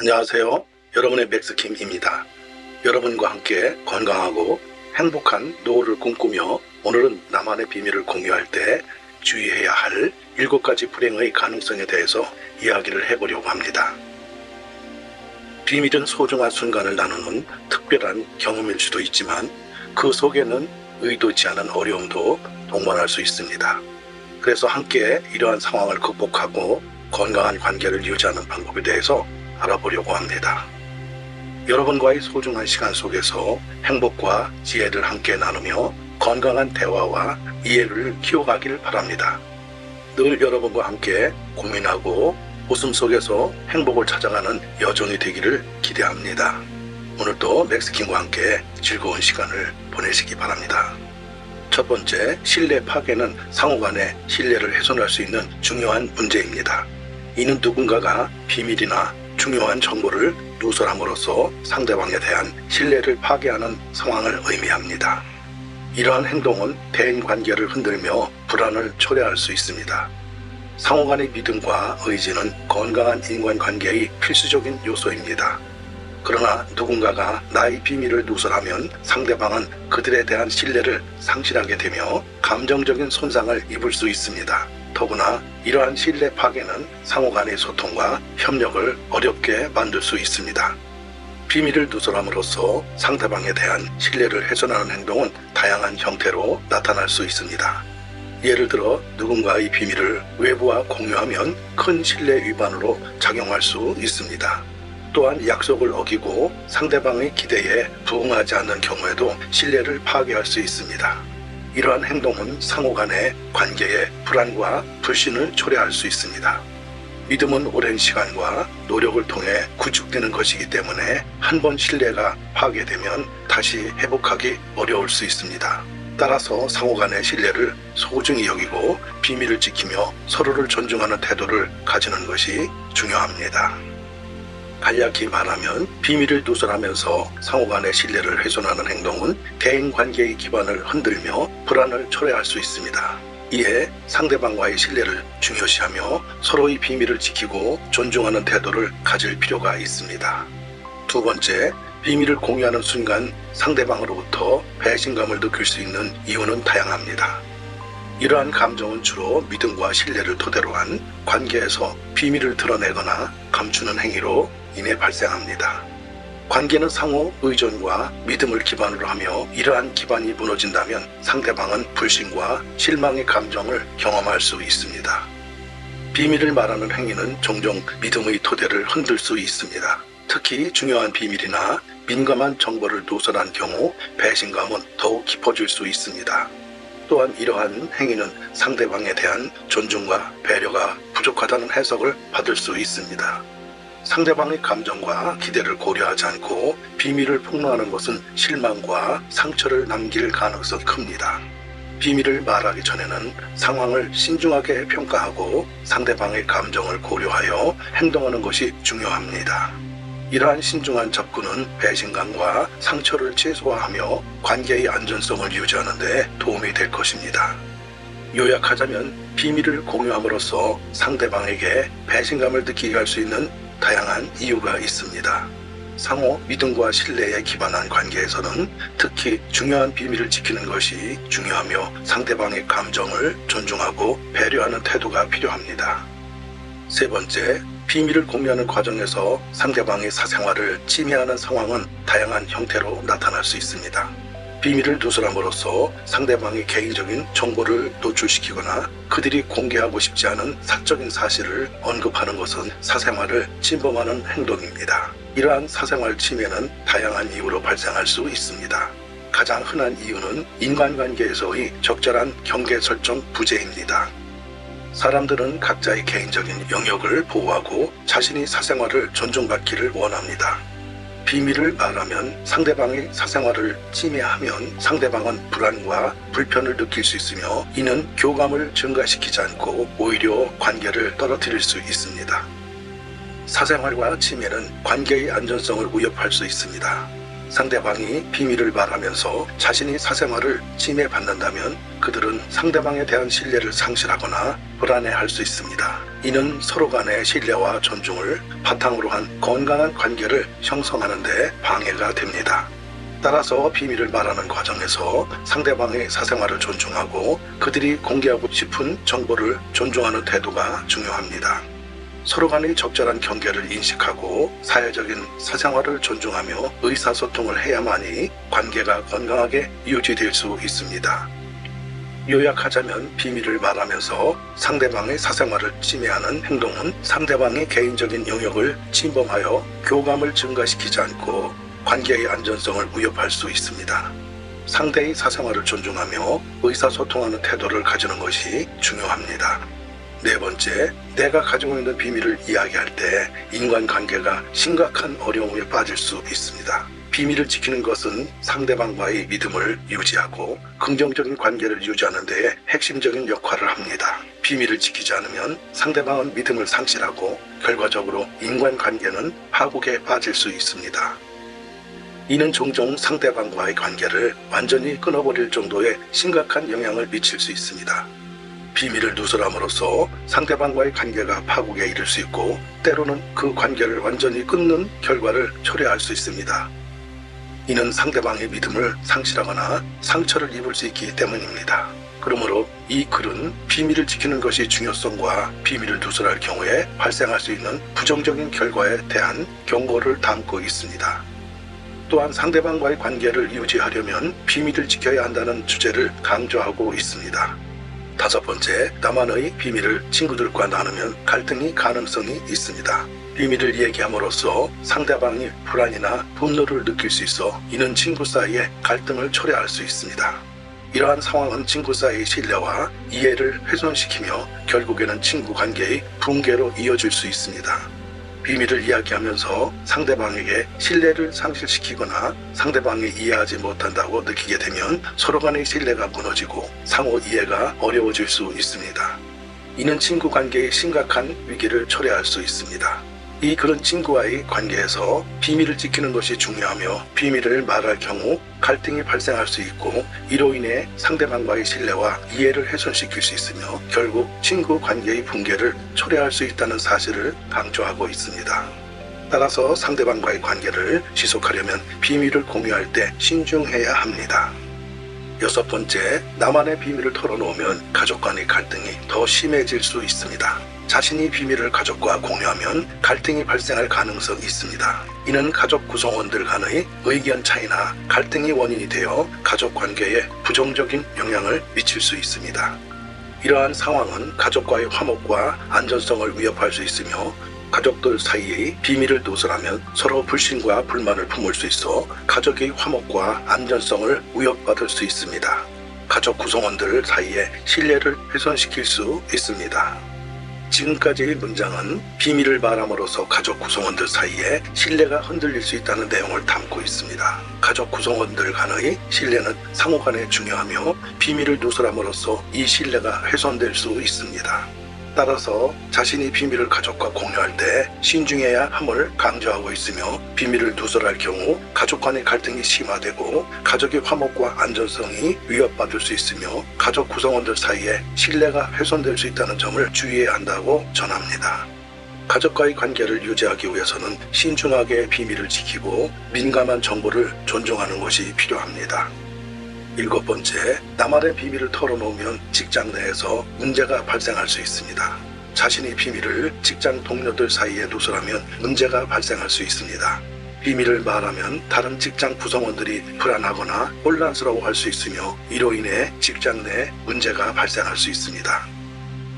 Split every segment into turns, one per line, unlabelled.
안녕하세요. 여러분의 맥스킴입니다. 여러분과 함께 건강하고 행복한 노후를 꿈꾸며 오늘은 나만의 비밀을 공유할 때 주의해야 할 7가지 불행의 가능성에 대해서 이야기를 해보려고 합니다. 비밀은 소중한 순간을 나누는 특별한 경험일 수도 있지만 그 속에는 의도치 않은 어려움도 동반할 수 있습니다. 그래서 함께 이러한 상황을 극복하고 건강한 관계를 유지하는 방법에 대해서 알아보려고 합니다. 여러분과의 소중한 시간 속에서 행복과 지혜를 함께 나누며 건강한 대화와 이해를 키워가길 바랍니다. 늘 여러분과 함께 고민하고 웃음 속에서 행복을 찾아가는 여정이 되기를 기대합니다. 오늘도 맥스킴과 함께 즐거운 시간을 보내시기 바랍니다. 첫 번째, 신뢰 파괴는 상호 간의 신뢰를 훼손할 수 있는 중요한 문제입니다. 이는 누군가가 비밀이나 중요한 정보를 누설함으로써 상대방에 대한 신뢰를 파괴하는 상황을 의미합니다. 이러한 행동은 대인관계를 흔들며 불안을 초래할 수 있습니다. 상호 간의 믿음과 의지는 건강한 인간관계의 필수적인 요소입니다. 그러나 누군가가 나의 비밀을 누설하면 상대방은 그들에 대한 신뢰를 상실하게 되며 감정적인 손상을 입을 수 있습니다. 더구나 이러한 신뢰 파괴는 상호 간의 소통과 협력을 어렵게 만들 수 있습니다. 비밀을 누설함으로써 상대방에 대한 신뢰를 훼손하는 행동은 다양한 형태로 나타날 수 있습니다. 예를 들어 누군가의 비밀을 외부와 공유하면 큰 신뢰 위반으로 작용할 수 있습니다. 또한 약속을 어기고 상대방의 기대에 부응하지 않는 경우에도 신뢰를 파괴할 수 있습니다. 이러한 행동은 상호 간의 관계에 불안과 불신을 초래할 수 있습니다. 믿음은 오랜 시간과 노력을 통해 구축되는 것이기 때문에 한 번 신뢰가 파괴되면 다시 회복하기 어려울 수 있습니다. 따라서 상호 간의 신뢰를 소중히 여기고 비밀을 지키며 서로를 존중하는 태도를 가지는 것이 중요합니다. 간략히 말하면 비밀을 누설하면서 상호 간의 신뢰를 훼손하는 행동은 대인관계의 기반을 흔들며 불안을 초래할 수 있습니다. 이에 상대방과의 신뢰를 중요시하며 서로의 비밀을 지키고 존중하는 태도를 가질 필요가 있습니다. 두 번째, 비밀을 공유하는 순간 상대방으로부터 배신감을 느낄 수 있는 이유는 다양합니다. 이러한 감정은 주로 믿음과 신뢰를 토대로 한 관계에서 비밀을 드러내거나 감추는 행위로 인해 발생합니다. 관계는 상호 의존과 믿음을 기반으로 하며 이러한 기반이 무너진다면 상대방은 불신과 실망의 감정을 경험할 수 있습니다. 비밀을 말하는 행위는 종종 믿음의 토대를 흔들 수 있습니다. 특히 중요한 비밀이나 민감한 정보를 누설한 경우 배신감은 더욱 깊어질 수 있습니다. 또한 이러한 행위는 상대방에 대한 존중과 배려가 부족하다는 해석을 받을 수 있습니다. 상대방의 감정과 기대를 고려하지 않고 비밀을 폭로하는 것은 실망과 상처를 남길 가능성이 큽니다. 비밀을 말하기 전에는 상황을 신중하게 평가하고 상대방의 감정을 고려하여 행동하는 것이 중요합니다. 이러한 신중한 접근은 배신감과 상처를 최소화하며 관계의 안전성을 유지하는 데 도움이 될 것입니다. 요약하자면 비밀을 공유함으로써 상대방에게 배신감을 느끼게 할 수 있는 다양한 이유가 있습니다. 상호 믿음과 신뢰에 기반한 관계에서는 특히 중요한 비밀을 지키는 것이 중요하며 상대방의 감정을 존중하고 배려하는 태도가 필요합니다. 세 번째, 비밀을 공유하는 과정에서 상대방의 사생활을 침해하는 상황은 다양한 형태로 나타날 수 있습니다. 비밀을 누설함으로써 상대방의 개인적인 정보를 노출시키거나 그들이 공개하고 싶지 않은 사적인 사실을 언급하는 것은 사생활을 침범하는 행동입니다. 이러한 사생활 침해는 다양한 이유로 발생할 수 있습니다. 가장 흔한 이유는 인간관계에서의 적절한 경계 설정 부재입니다. 사람들은 각자의 개인적인 영역을 보호하고 자신의 사생활을 존중받기를 원합니다. 비밀을 말하면 상대방의 사생활을 침해하면 상대방은 불안과 불편을 느낄 수 있으며 이는 교감을 증가시키지 않고 오히려 관계를 떨어뜨릴 수 있습니다. 사생활과 침해는 관계의 안전성을 위협할 수 있습니다. 상대방이 비밀을 말하면서 자신의 사생활을 침해받는다면 그들은 상대방에 대한 신뢰를 상실하거나 불안해할 수 있습니다. 이는 서로 간의 신뢰와 존중을 바탕으로 한 건강한 관계를 형성하는 데 방해가 됩니다. 따라서 비밀을 말하는 과정에서 상대방의 사생활을 존중하고 그들이 공개하고 싶은 정보를 존중하는 태도가 중요합니다. 서로 간의 적절한 경계를 인식하고 사회적인 사생활을 존중하며 의사소통을 해야만이 관계가 건강하게 유지될 수 있습니다. 요약하자면 비밀을 말하면서 상대방의 사생활을 침해하는 행동은 상대방의 개인적인 영역을 침범하여 교감을 증가시키지 않고 관계의 안전성을 위협할 수 있습니다. 상대의 사생활을 존중하며 의사소통하는 태도를 가지는 것이 중요합니다. 네 번째, 내가 가지고 있는 비밀을 이야기할 때 인간관계가 심각한 어려움에 빠질 수 있습니다. 비밀을 지키는 것은 상대방과의 믿음을 유지하고 긍정적인 관계를 유지하는 데 핵심적인 역할을 합니다. 비밀을 지키지 않으면 상대방은 믿음을 상실하고 결과적으로 인간관계는 파국에 빠질 수 있습니다. 이는 종종 상대방과의 관계를 완전히 끊어버릴 정도의 심각한 영향을 미칠 수 있습니다. 비밀을 누설함으로써 상대방과의 관계가 파국에 이를 수 있고 때로는 그 관계를 완전히 끊는 결과를 초래할 수 있습니다. 이는 상대방의 믿음을 상실하거나 상처를 입을 수 있기 때문입니다. 그러므로 이 글은 비밀을 지키는 것이 중요성과 비밀을 누설할 경우에 발생할 수 있는 부정적인 결과에 대한 경고를 담고 있습니다. 또한 상대방과의 관계를 유지하려면 비밀을 지켜야 한다는 주제를 강조하고 있습니다. 다섯 번째, 나만의 비밀을 친구들과 나누면 갈등이 가능성이 있습니다. 비밀을 얘기함으로써 상대방이 불안이나 분노를 느낄 수 있어 이는 친구 사이에 갈등을 초래할 수 있습니다. 이러한 상황은 친구 사이의 신뢰와 이해를 훼손시키며 결국에는 친구 관계의 붕괴로 이어질 수 있습니다. 비밀을 이야기하면서 상대방에게 신뢰를 상실시키거나 상대방이 이해하지 못한다고 느끼게 되면 서로 간의 신뢰가 무너지고 상호 이해가 어려워질 수 있습니다. 이는 친구 관계의 심각한 위기를 초래할 수 있습니다. 이 그런 친구와의 관계에서 비밀을 지키는 것이 중요하며 비밀을 말할 경우 갈등이 발생할 수 있고 이로 인해 상대방과의 신뢰와 이해를 훼손시킬 수 있으며 결국 친구 관계의 붕괴를 초래할 수 있다는 사실을 강조하고 있습니다. 따라서 상대방과의 관계를 지속하려면 비밀을 공유할 때 신중해야 합니다. 여섯 번째, 나만의 비밀을 털어놓으면 가족 간의 갈등이 더 심해질 수 있습니다. 자신이 비밀을 가족과 공유하면 갈등이 발생할 가능성이 있습니다. 이는 가족 구성원들 간의 의견 차이나 갈등이 원인이 되어 가족 관계에 부정적인 영향을 미칠 수 있습니다. 이러한 상황은 가족과의 화목과 안전성을 위협할 수 있으며 가족들 사이의 비밀을 누설하면 서로 불신과 불만을 품을 수 있어 가족의 화목과 안전성을 위협받을 수 있습니다. 가족 구성원들 사이에 신뢰를 훼손시킬 수 있습니다. 지금까지의 문장은 비밀을 말함으로써 가족 구성원들 사이에 신뢰가 흔들릴 수 있다는 내용을 담고 있습니다. 가족 구성원들 간의 신뢰는 상호 간에 중요하며 비밀을 누설함으로써 이 신뢰가 훼손될 수 있습니다. 따라서 자신이 비밀을 가족과 공유할 때 신중해야 함을 강조하고 있으며 비밀을 누설할 경우 가족 간의 갈등이 심화되고 가족의 화목과 안전성이 위협받을 수 있으며 가족 구성원들 사이에 신뢰가 훼손될 수 있다는 점을 주의해야 한다고 전합니다. 가족과의 관계를 유지하기 위해서는 신중하게 비밀을 지키고 민감한 정보를 존중하는 것이 필요합니다. 일곱 번째, 나만의 비밀을 털어놓으면 직장 내에서 문제가 발생할 수 있습니다. 자신의 비밀을 직장 동료들 사이에 누설하면 문제가 발생할 수 있습니다. 비밀을 말하면 다른 직장 구성원들이 불안하거나 혼란스러워할 수 있으며 이로 인해 직장 내 문제가 발생할 수 있습니다.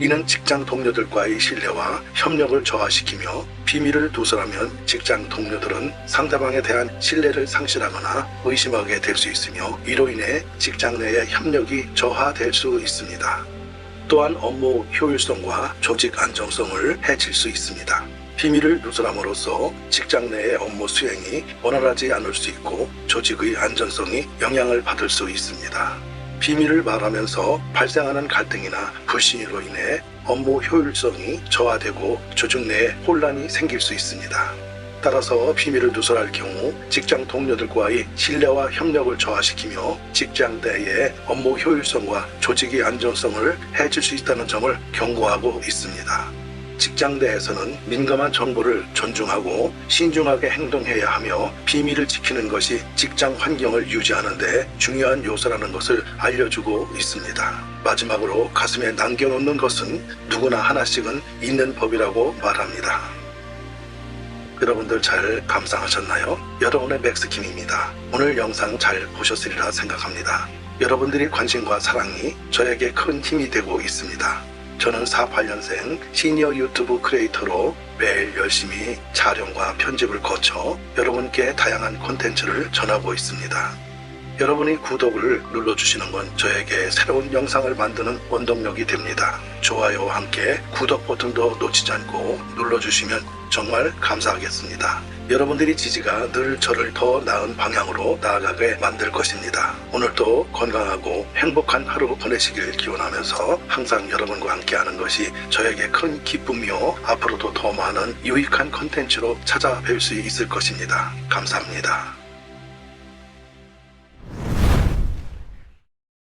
이는 직장 동료들과의 신뢰와 협력을 저하시키며 비밀을 누설하면 직장 동료들은 상대방에 대한 신뢰를 상실하거나 의심하게 될 수 있으며 이로 인해 직장 내의 협력이 저하될 수 있습니다. 또한 업무 효율성과 조직 안정성을 해칠 수 있습니다. 비밀을 누설함으로써 직장 내의 업무 수행이 원활하지 않을 수 있고 조직의 안전성이 영향을 받을 수 있습니다. 비밀을 말하면서 발생하는 갈등이나 불신으로 인해 업무 효율성이 저하되고 조직 내에 혼란이 생길 수 있습니다. 따라서 비밀을 누설할 경우 직장 동료들과의 신뢰와 협력을 저하시키며 직장 내의 업무 효율성과 조직의 안정성을 해칠 수 있다는 점을 경고하고 있습니다. 직장 내에서는 민감한 정보를 존중하고 신중하게 행동해야 하며 비밀을 지키는 것이 직장 환경을 유지하는 데 중요한 요소라는 것을 알려주고 있습니다. 마지막으로 가슴에 남겨놓는 것은 누구나 하나씩은 있는 법이라고 말합니다. 여러분들 잘 감상하셨나요? 여러분의 맥스킴입니다. 오늘 영상 잘 보셨으리라 생각합니다. 여러분들의 관심과 사랑이 저에게 큰 힘이 되고 있습니다. 저는 48년생 시니어 유튜브 크리에이터로 매일 열심히 촬영과 편집을 거쳐 여러분께 다양한 콘텐츠를 전하고 있습니다. 여러분이 구독을 눌러주시는 건 저에게 새로운 영상을 만드는 원동력이 됩니다. 좋아요와 함께 구독 버튼도 놓치지 않고 눌러주시면 정말 감사하겠습니다. 여러분들의 지지가 늘 저를 더 나은 방향으로 나아가게 만들 것입니다. 오늘도 건강하고 행복한 하루 보내시길 기원하면서 항상 여러분과 함께하는 것이 저에게 큰 기쁨이요, 앞으로도 더 많은 유익한 콘텐츠로 찾아뵐 수 있을 것입니다. 감사합니다.